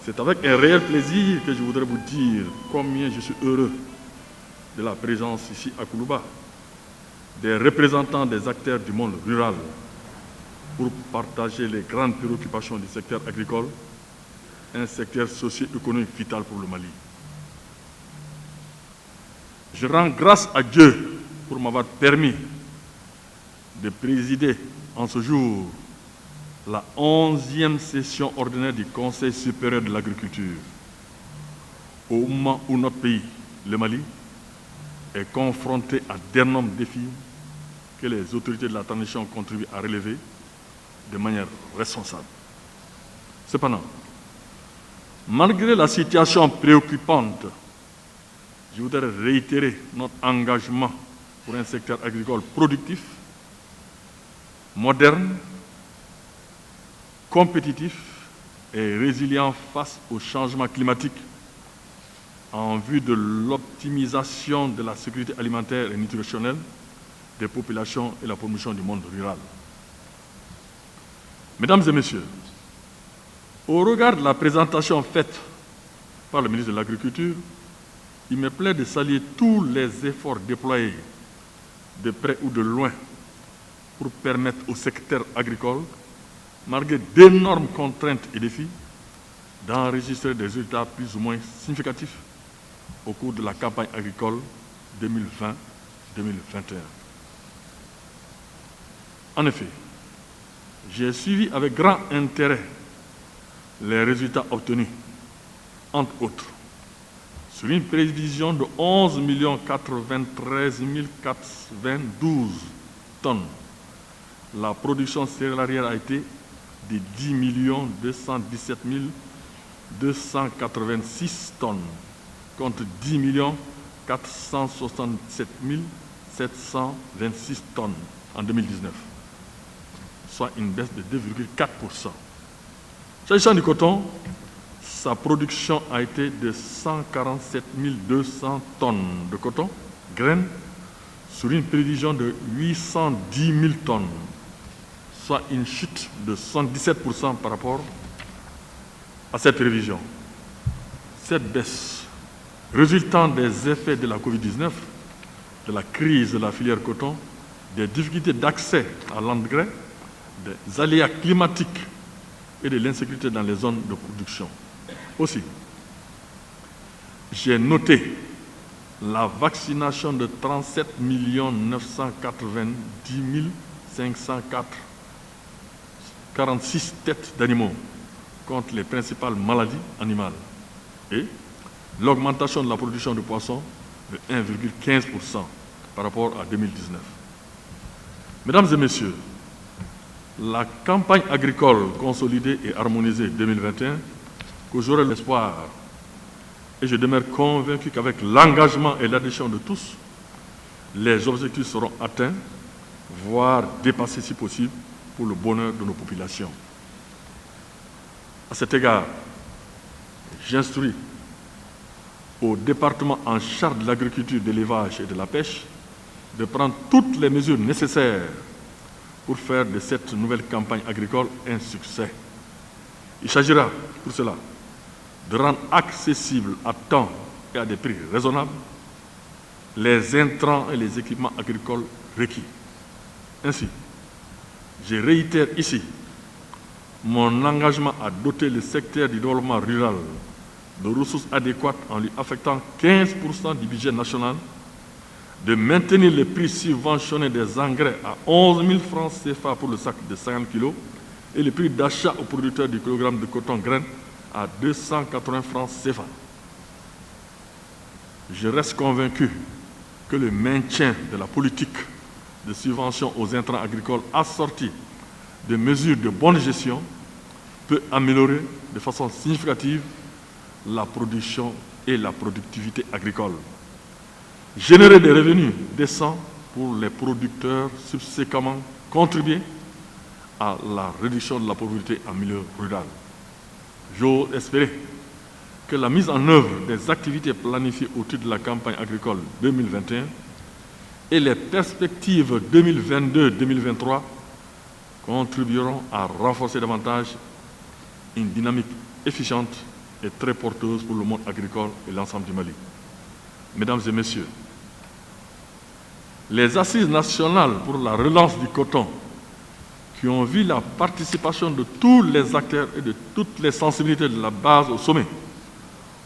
C'est avec un réel plaisir que je voudrais vous dire combien je suis heureux de la présence ici à Koulouba des représentants des acteurs du monde rural pour partager les grandes préoccupations du secteur agricole, un secteur socio-économique vital pour le Mali. Je rends grâce à Dieu pour m'avoir permis de présider en ce jour la 11e session ordinaire du Conseil supérieur de l'agriculture, au moment où notre pays, le Mali, est confronté à d'énormes défis que les autorités de la transition contribuent à relever de manière responsable. Cependant, malgré la situation préoccupante, je voudrais réitérer notre engagement pour un secteur agricole productif, moderne, compétitif et résilient face au changement climatique en vue de l'optimisation de la sécurité alimentaire et nutritionnelle des populations et la promotion du monde rural. Mesdames et messieurs, au regard de la présentation faite par le ministre de l'Agriculture, il me plaît de saluer tous les efforts déployés de près ou de loin pour permettre au secteur agricole, malgré d'énormes contraintes et défis, d'enregistrer des résultats plus ou moins significatifs au cours de la campagne agricole 2020-2021. En effet, j'ai suivi avec grand intérêt les résultats obtenus, entre autres, sur une prévision de 11 093 422 tonnes. La production céréalière a été de 10 217 286 tonnes, contre 10 467 726 tonnes en 2019, soit une baisse de 2,4%. S'agissant du coton, sa production a été de 147 200 tonnes de coton, graines, sur une prévision de 810 000 tonnes, soit une chute de 77% par rapport à cette prévision. Cette baisse, résultant des effets de la Covid-19, de la crise de la filière coton, des difficultés d'accès à l'engrais, des aléas climatiques et de l'insécurité dans les zones de production. Aussi, j'ai noté la vaccination de 37 990 546 têtes d'animaux contre les principales maladies animales et l'augmentation de la production de poissons de 1,15% par rapport à 2019. Mesdames et messieurs, la campagne agricole consolidée et harmonisée 2021, que j'aurai l'espoir et je demeure convaincu qu'avec l'engagement et l'adhésion de tous, les objectifs seront atteints, voire dépassés si possible, pour le bonheur de nos populations. À cet égard, j'instruis au département en charge de l'agriculture, de l'élevage et de la pêche de prendre toutes les mesures nécessaires pour faire de cette nouvelle campagne agricole un succès. Il s'agira pour cela de rendre accessibles à temps et à des prix raisonnables les intrants et les équipements agricoles requis. Ainsi, je réitère ici mon engagement à doter le secteur du développement rural de ressources adéquates en lui affectant 15% du budget national, de maintenir le prix subventionné des engrais à 11 000 francs CFA pour le sac de 50 kg et le prix d'achat aux producteurs du kilogramme de coton graine à 280 francs CFA. Je reste convaincu que le maintien de la politique de subvention aux intrants agricoles assortie de mesures de bonne gestion peut améliorer de façon significative la production et la productivité agricole, générer des revenus décents pour les producteurs, subséquemment contribuer à la réduction de la pauvreté en milieu rural. J'ose espérer que la mise en œuvre des activités planifiées au titre de la campagne agricole 2021 et les perspectives 2022-2023 contribueront à renforcer davantage une dynamique efficiente est très porteuse pour le monde agricole et l'ensemble du Mali. Mesdames et messieurs, les assises nationales pour la relance du coton, qui ont vu la participation de tous les acteurs et de toutes les sensibilités de la base au sommet,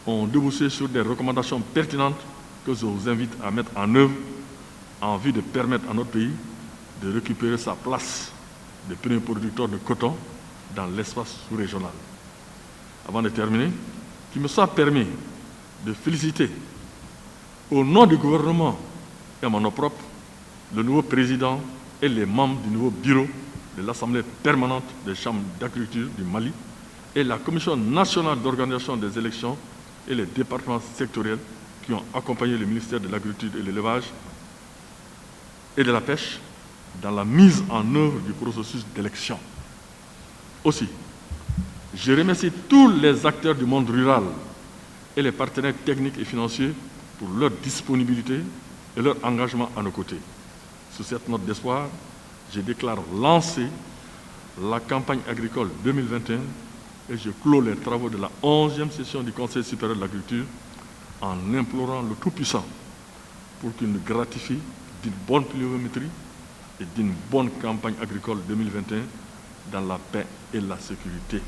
ont débouché sur des recommandations pertinentes que je vous invite à mettre en œuvre en vue de permettre à notre pays de récupérer sa place de premier producteur de coton dans l'espace sous-régional. Avant de terminer, qu'il me soit permis de féliciter au nom du gouvernement et à mon nom propre le nouveau président et les membres du nouveau bureau de l'Assemblée permanente des chambres d'agriculture du Mali et la Commission nationale d'organisation des élections et les départements sectoriels qui ont accompagné le ministère de l'Agriculture et de l'Élevage et de la Pêche dans la mise en œuvre du processus d'élection. Aussi, je remercie tous les acteurs du monde rural et les partenaires techniques et financiers pour leur disponibilité et leur engagement à nos côtés. Sous cette note d'espoir, je déclare lancer la campagne agricole 2021 et je clôt les travaux de la 11e session du Conseil supérieur de l'agriculture en implorant le Tout-Puissant pour qu'il nous gratifie d'une bonne pluviométrie et d'une bonne campagne agricole 2021 dans la paix et la sécurité.